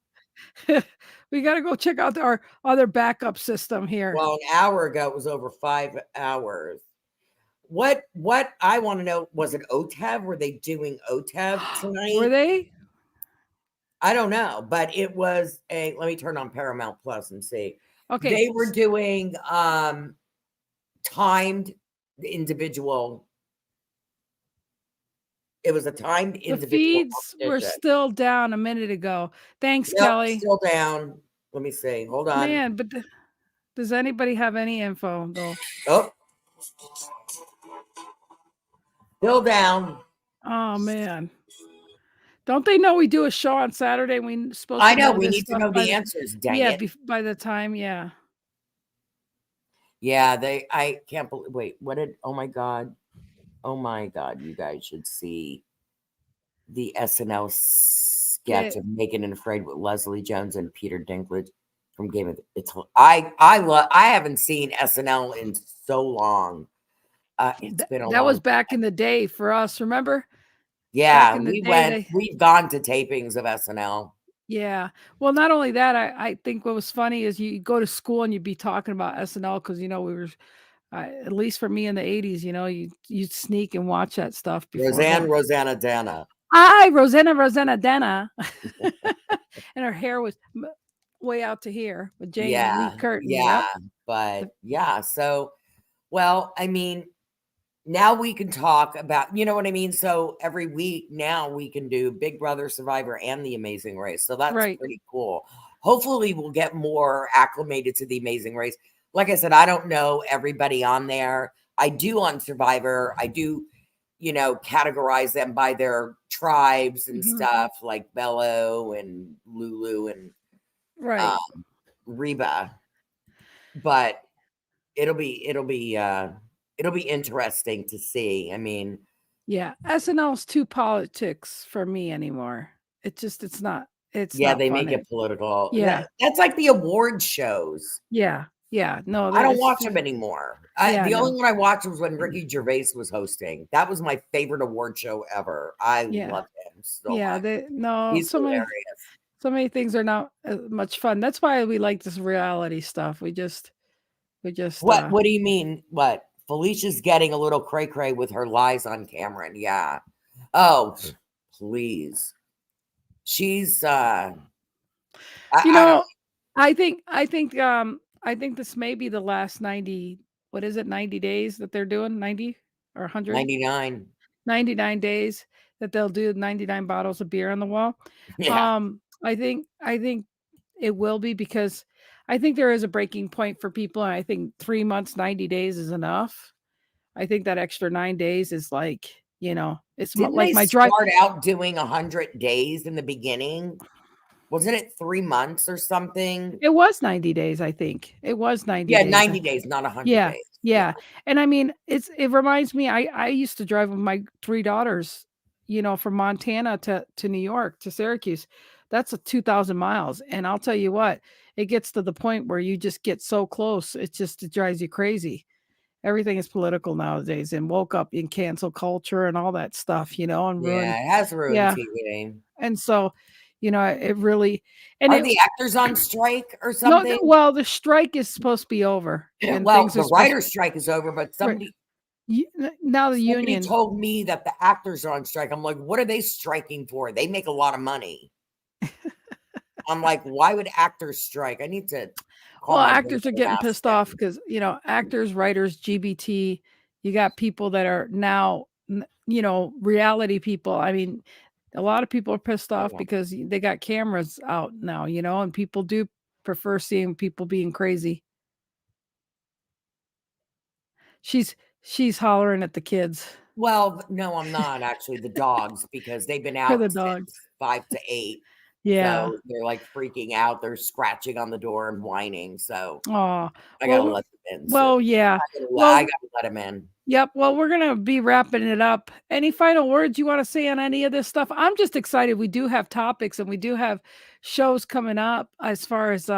We got to go check out our other backup system here. Well, an hour ago, it was over 5 hours. What I want to know, was it OTEV? Were they doing OTEV Were tonight? they? I don't know, but it was a, let me turn on Paramount Plus and see. Okay. They were doing timed individual. It was a timed The individual feeds were competition. still down a minute ago. Thanks, Yep, Kelly. still down. Let me see. Hold on. Man, but does anybody have any info though? Oh, still down. Oh man. Don't they know we do a show on Saturday and we're supposed I to know, know we this need to stuff know by the the answers, dang it. by the time, yeah. Yeah, I can't believe, wait, what did, oh my God, you guys should see the SNL sketch Get of Naked and Afraid with Leslie Jones and Peter Dinklage from Game of I haven't seen SNL in so long. It's been a that long was back in the day for us, remember? Back in the day, we've gone to tapings of SNL. yeah. Well, not only that, I think what was funny is you go to school and you'd be talking about SNL because we were at least for me in the 80s, you'd sneak and watch that stuff before going. Rosanna Dana. Hi, Rosanna Dana. And her hair was way out to here with Jamie Lee Curtin. Yeah, Yep. but yeah, so, well, I mean, now we can talk about, you know what I mean? So every week now we can do Big Brother, Survivor, and The Amazing Race. So that's Right. pretty cool. Hopefully we'll get more acclimated to The Amazing Race. Like I said, I don't know everybody on there. I do on Survivor. I do, categorize them by their tribes and stuff, like Bello and Lulu and Right. Reba. But it'll be interesting to see. I mean, Yeah. SNL's too politics for me anymore. It's not yeah, they fun. make it political. Yeah. That's like the award shows. Yeah. Yeah. No, I don't it's watch them anymore. yeah, The no. only one I watched was when Ricky Gervais was hosting. That was my favorite award show ever. I Yeah. love him so Yeah, much. He's hilarious. So many things are not much fun. That's why we like this reality stuff. We just What do you mean? What? Felicia's getting a little cray cray with her lies on Cameron. Yeah. Oh, please. She's You I don't know, I think this may be the last 90, what is it, 90 days that they're doing? 90 or 100? 99. 99 days that they'll do 99 bottles of beer on the wall. Yeah. I think it will be because I think there is a breaking point for people, and I think 3 months, 90 days is enough. I think that extra 9 days is like, it's Didn't like they my drive. start out doing 100 days in the beginning? Wasn't it 3 months or something? It was 90 days, I think. It was 90 Yeah, days. 90 days, not 100 Yeah, days. Yeah. yeah, and I mean, it reminds me, I used to drive with my 3 daughters, from Montana to New York, to Syracuse. That's a 2,000 miles, and I'll tell you what, it gets to the point where you just get so close, it drives you crazy. Everything is political nowadays and woke up in cancel culture and all that stuff, and ruined. Yeah, it has ruined Yeah, TV. and so, it really and Are it the actors on strike or no, something? well, the strike is supposed to be over, and Well, things are the supposed writer's strike is over, but right. somebody Now the somebody union. told me that the actors are on strike. I'm like, what are they striking for? They make a lot of money. I'm like, why would actors strike? I need to Well, calm my voice actors are and getting ask pissed off them. because, actors, writers, GBT, you got people that are now, reality people. I mean, a lot of people are pissed off Yeah. because they got cameras out now, and people do prefer seeing people being crazy. She's she's hollering at the kids Well, no, I'm not actually, the dogs, because they've been for the out dogs. since 5 to 8. Yeah. So they're like freaking out. They're scratching on the door and whining. So Oh, I gotta well, let them in soon. well, yeah. I Well, gotta let them in. yep. Well, we're gonna be wrapping it up. Any final words you want to say on any of this stuff? I'm just excited. We do have topics and we do have shows coming up as far as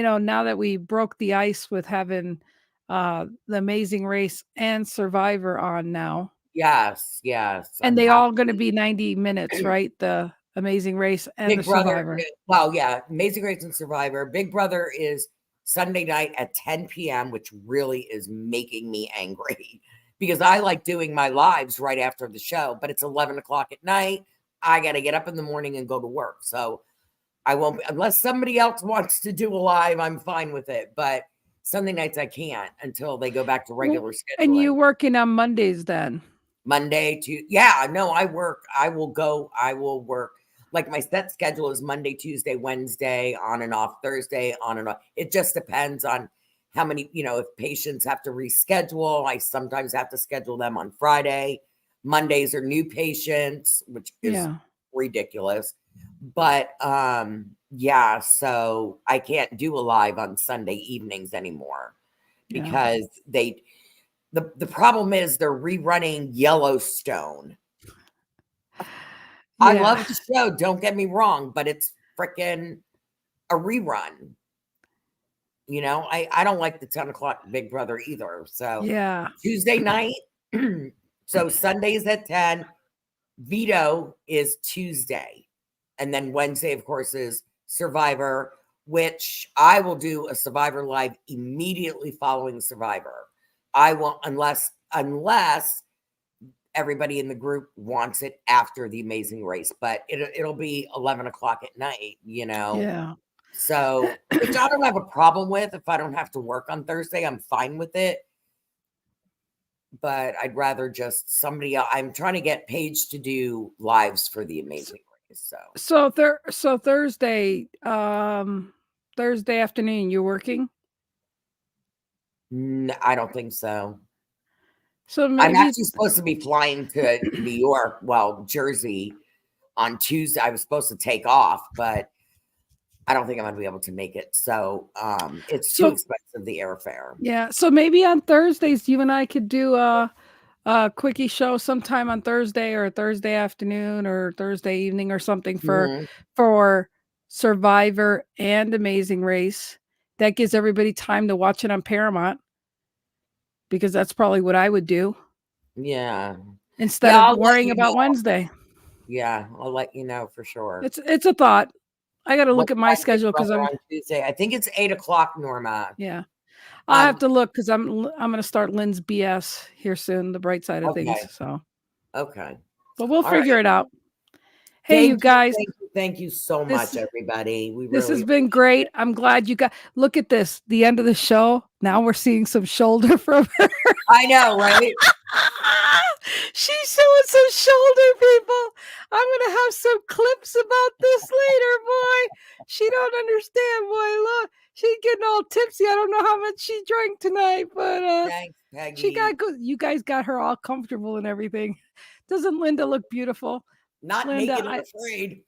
now that we broke the ice with having the Amazing Race and Survivor on now, Yes, yes, and I'm they all going to happy. be 90 minutes, right? The Amazing Race and the Big Brother, Survivor. well, yeah, Amazing Race and Survivor. Big Brother is Sunday night at 10 p.m., which really is making me angry because I like doing my lives right after the show, but it's 11 o'clock at night. I got to get up in the morning and go to work. So I won't, unless somebody else wants to do a live, I'm fine with it. But Sunday nights I can't until they go back to Well, regular and you scheduling. working on Mondays then? Monday to, yeah, no, I work. I will work. Like my set schedule is Monday, Tuesday, Wednesday, on and off, Thursday, on and off. It just depends on how many, if patients have to reschedule. I sometimes have to schedule them on Friday. Mondays are new patients, which is Yeah. ridiculous. But yeah, so I can't do a live on Sunday evenings anymore Yeah. because the problem is they're rerunning Yellowstone. I Yeah. love the show, don't get me wrong, but it's freaking a rerun. I don't like the 10 o'clock Big Brother either. So Yeah. Tuesday night, so Sundays at 10, Veto is Tuesday. And then Wednesday, of course, is Survivor, which I will do a Survivor live immediately following Survivor. I won't unless everybody in the group wants it after the Amazing Race, but it'll be 11 o'clock at night. Yeah. So, which I don't have a problem with. If I don't have to work on Thursday, I'm fine with it. But I'd rather just somebody else. I'm trying to get Paige to do lives for the Amazing Race. So Thursday afternoon, you're working? I don't think so. So I'm maybe actually supposed to be flying to New York, well, Jersey on Tuesday. I was supposed to take off, but I don't think I'm gonna be able to make it. So it's too so expensive, the airfare. yeah, so maybe on Thursdays you and I could do a quickie show sometime on Thursday or Thursday afternoon or Thursday evening or something Mhm. for Survivor and Amazing Race. That gives everybody time to watch it on Paramount because that's probably what I would do Yeah. instead Yeah, of I'll let worrying you about know. Wednesday. Yeah, I'll let you know for sure. It's a thought. I got to What look at my time Big schedule because Brother I'm on Tuesday? I think it's 8 o'clock, Norma. yeah. I'll have Um, to look because I'm gonna start Lynn's BS here soon, the bright side of things. okay. So, Okay. but we'll All right. figure it out. Hey, you guys, Thank you so this much, everybody. We this really has been appreciate great. it. I'm glad you got. Look at this. The end of the show. Now we're seeing some shoulder from her. I know, right? She's showing some shoulder, people. I'm gonna have some clips about this later, boy. She don't understand, boy. Look, she's getting all tipsy. I don't know how much she drank tonight, but Thanks, she Peggy. got good. You guys got her all comfortable and everything. Doesn't Linda look beautiful? Not Linda, naked and afraid.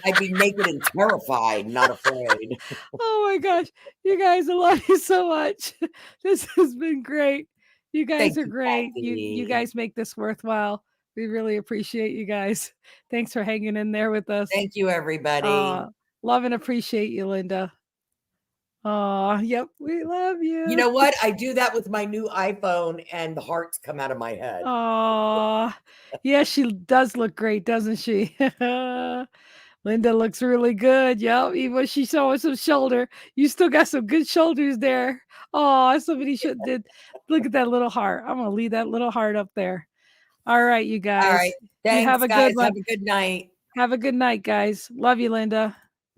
I'd be naked and terrified, not afraid. oh my gosh. You guys, I love you so much. This has been great. You guys Thank are you, great. You Peggy. guys make this worthwhile. We really appreciate you guys. Thanks for hanging in there with us. Thank you, everybody. Love and appreciate you, Linda. Yep, we love You you. know what? I do that with my new iPhone, and the hearts come out of my head. Aw, yeah, she does look great, doesn't she? Linda looks really good. Yep, even when she's showing some shoulder, you still got some good shoulders there. Oh, somebody should did. Look at that little heart. I'm gonna leave that little heart up there. All right, you All guys. right. You have Thanks, a good guys. Have one. a good night. Have a good night, guys. Love you, Linda.